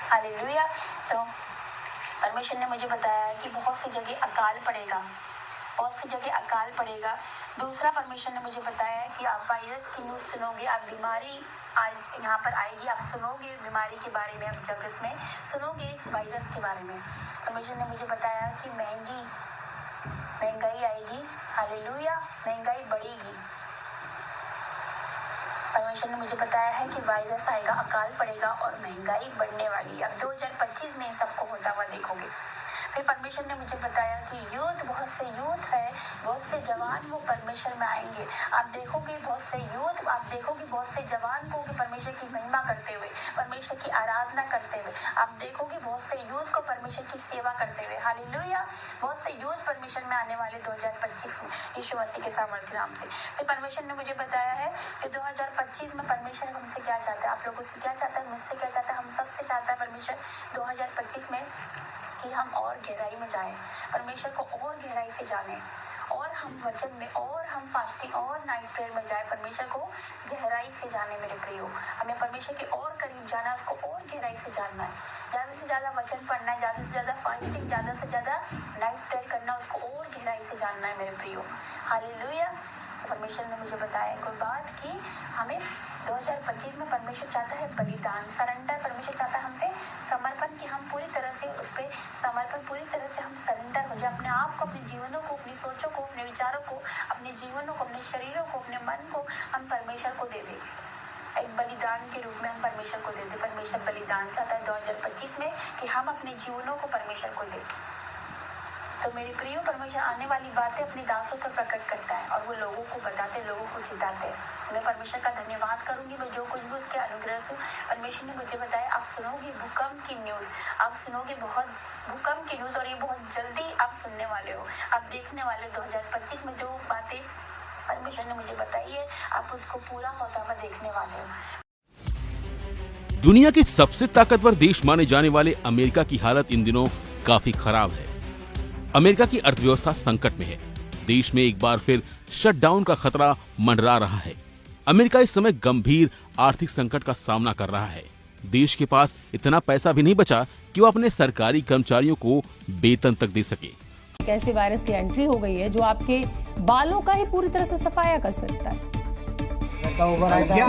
Hallelujah. तो परमेश्वर ने मुझे बताया कि बहुत सी जगह अकाल पड़ेगा, बहुत सी जगह अकाल पड़ेगा। दूसरा परमेश्वर ने मुझे बताया है कि आप वायरस की न्यूज़ सुनोगे, आप बीमारी यहाँ पर आएगी, आप सुनोगे बीमारी के बारे में, आप जगत में सुनोगे वायरस के बारे में। परमेश्वर ने मुझे बताया कि महंगाई आएगी। हालेलुया, महंगाई बढ़ेगी। परमेश्वर ने मुझे बताया है कि वायरस आएगा, अकाल पड़ेगा और महंगाई बढ़ने वाली है। अब 2025 में इन सबको होता हुआ देखोगे। फिर परमेश्वर ने मुझे बताया कि यूथ, बहुत से यूथ है, बहुत से जवान वो परमेश्वर में आएंगे। आप देखोगे बहुत से यूथ, आप देखोगे बहुत से जवान को कि परमेश्वर की महिमा करते हुए, परमेश्वर की आराधना करते हुए। आप देखोगे बहुत से यूथ को परमेश्वर की सेवा करते हुए। हालेलुया, बहुत से यूथ परमेश्वर में आने वाले 2025 में यीशु मसीह के सामर्थ्य नाम से। फिर परमेश्वर ने मुझे बताया है कि 2025 में परमेश्वर हमसे क्या चाहता है, आप लोगों से क्या चाहता है, मुझसे क्या चाहता है, हम सबसे चाहता है परमेश्वर 2025 में कि हम और गहराई में जाएं, परमेश्वर को और गहराई से जानें, और हम वचन में, और हम फास्टिंग और नाइट प्रेयर में जाए, परमेश्वर को गहराई से जाने। मेरे प्रियो, हमें परमेश्वर के और करीब जाना है, उसको और गहराई से जानना है, ज़्यादा से ज़्यादा वचन पढ़ना है, ज़्यादा से ज़्यादा फास्टिंग, ज़्यादा से ज़्यादा नाइट प्रेयर करना, उसको और गहराई से जानना है मेरे प्रियो। हालेलुया। परमेश्वर ने मुझे बताया एक और बात कि हमें 2025 में परमेश्वर चाहता है बलिदान, सरेंडर। परमेश्वर चाहता है हमसे समर्पण, कि हम पूरी तरह से उस पर समर्पण, पूरी तरह से हम सरेंडर हो जाए, अपने आप को, अपने जीवनों को, अपनी सोचों को, अपने विचारों को, अपने जीवनों को, अपने शरीरों को, अपने मन को हम परमेश्वर को दे दें, एक बलिदान के रूप में हम परमेश्वर को दे दें। परमेश्वर बलिदान चाहता है 2025 में कि हम अपने जीवनों को परमेश्वर को दें। तो मेरे प्रियो, परमेश्वर आने वाली बातें अपने दासों पर प्रकट करता है और वो लोगों को बताते, लोगों को चिताते हैं। मैं परमेश्वर का धन्यवाद करूंगी, मैं जो कुछ भी उसके अनुग्रह से परमेश्वर ने मुझे बताया। आप सुनोगे भूकंप की न्यूज़, आप सुनोगे बहुत भूकंप की न्यूज़, और ये बहुत जल्दी आप सुनने वाले हो, आप देखने वाले 2025 में जो बातें परमेश्वर ने मुझे बताई है, आप उसको पूरा होता हुआ देखने वाले हो। दुनिया के सबसे ताकतवर देश माने जाने वाले अमेरिका की हालत इन दिनों काफी खराब है। अमेरिका की अर्थव्यवस्था संकट में है। देश में एक बार फिर शटडाउन का खतरा मंडरा रहा है। अमेरिका इस समय गंभीर आर्थिक संकट का सामना कर रहा है। देश के पास इतना पैसा भी नहीं बचा कि वो अपने सरकारी कर्मचारियों को वेतन तक दे सके। एक ऐसे वायरस की एंट्री हो गई है जो आपके बालों का ही पूरी तरह से सफाया कर सकता है।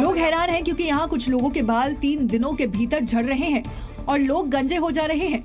लोग हैरान हैं क्योंकि यहाँ कुछ लोगों के बाल 3 दिनों के भीतर झड़ रहे हैं और लोग गंजे हो जा रहे हैं।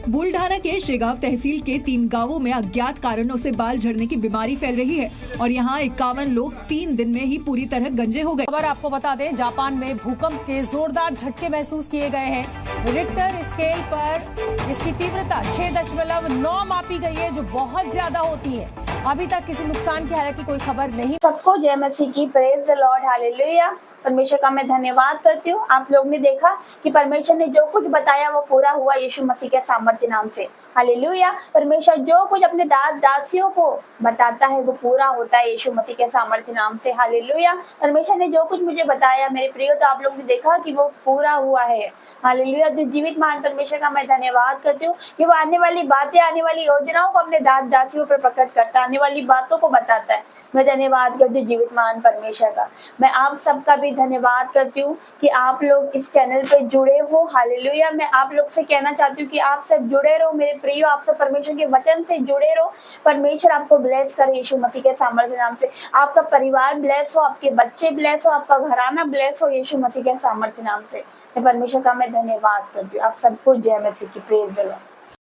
बुलढाना के शेगांव तहसील के 3 गांवों में अज्ञात कारणों से बाल झड़ने की बीमारी फैल रही है और यहाँ 51 लोग 3 दिन में ही पूरी तरह गंजे हो गए। खबर आपको बता दें, जापान में भूकंप के जोरदार झटके महसूस किए गए हैं। रिक्टर स्केल पर इसकी तीव्रता 6.9 मापी गई है, जो बहुत ज्यादा होती है। अभी तक किसी नुकसान की हालांकि कोई खबर नहीं। सबको जय मसीह की, प्रेज द लॉर्ड, हालेलुया। परमेश्वर का मैं धन्यवाद करती हूँ। आप लोग ने देखा कि परमेश्वर ने जो कुछ बताया वो पूरा हुआ यीशु मसीह के सामर्थ्य नाम से। हालेलुया। परमेश्वर जो कुछ अपने दासियों को बताता है वो पूरा होता है यीशु मसीह के सामर्थ्य नाम से। हालेलुया। परमेश्वर ने जो कुछ मुझे बताया मेरे प्रियो, तो आप लोग ने देखा कि वो पूरा हुआ है। हालेलुया। तो जीवित महान परमेश्वर का मैं धन्यवाद करती हूँ कि वो आने वाली बातें, आने वाली योजनाओं को अपने दासियों पर प्रकट करता है, आने वाली बातों को बताता है। मैं धन्यवाद करती हूँ जीवित महान परमेश्वर का। मैं आप सबका भी धन्यवाद करती हूँ कि आप लोग इस चैनल पे जुड़े हो। हालेलुया। मैं आप लोग से कहना चाहती हूँ कि आप सब जुड़े रहो मेरे प्रियो, आप सब परमेश्वर के वचन से जुड़े रहो। परमेश्वर आपको ब्लेस करे यीशु मसीह के सामर्थ्य नाम से। आपका परिवार ब्लेस हो, आपके बच्चे ब्लेस हो, आपका घराना ब्लेस हो यीशु मसीह के सामर्थ्य नाम से। मैं परमेश्वर का मैं धन्यवाद करती हूँ। आप सबको जय मसीह की, प्रेज द लॉर्ड।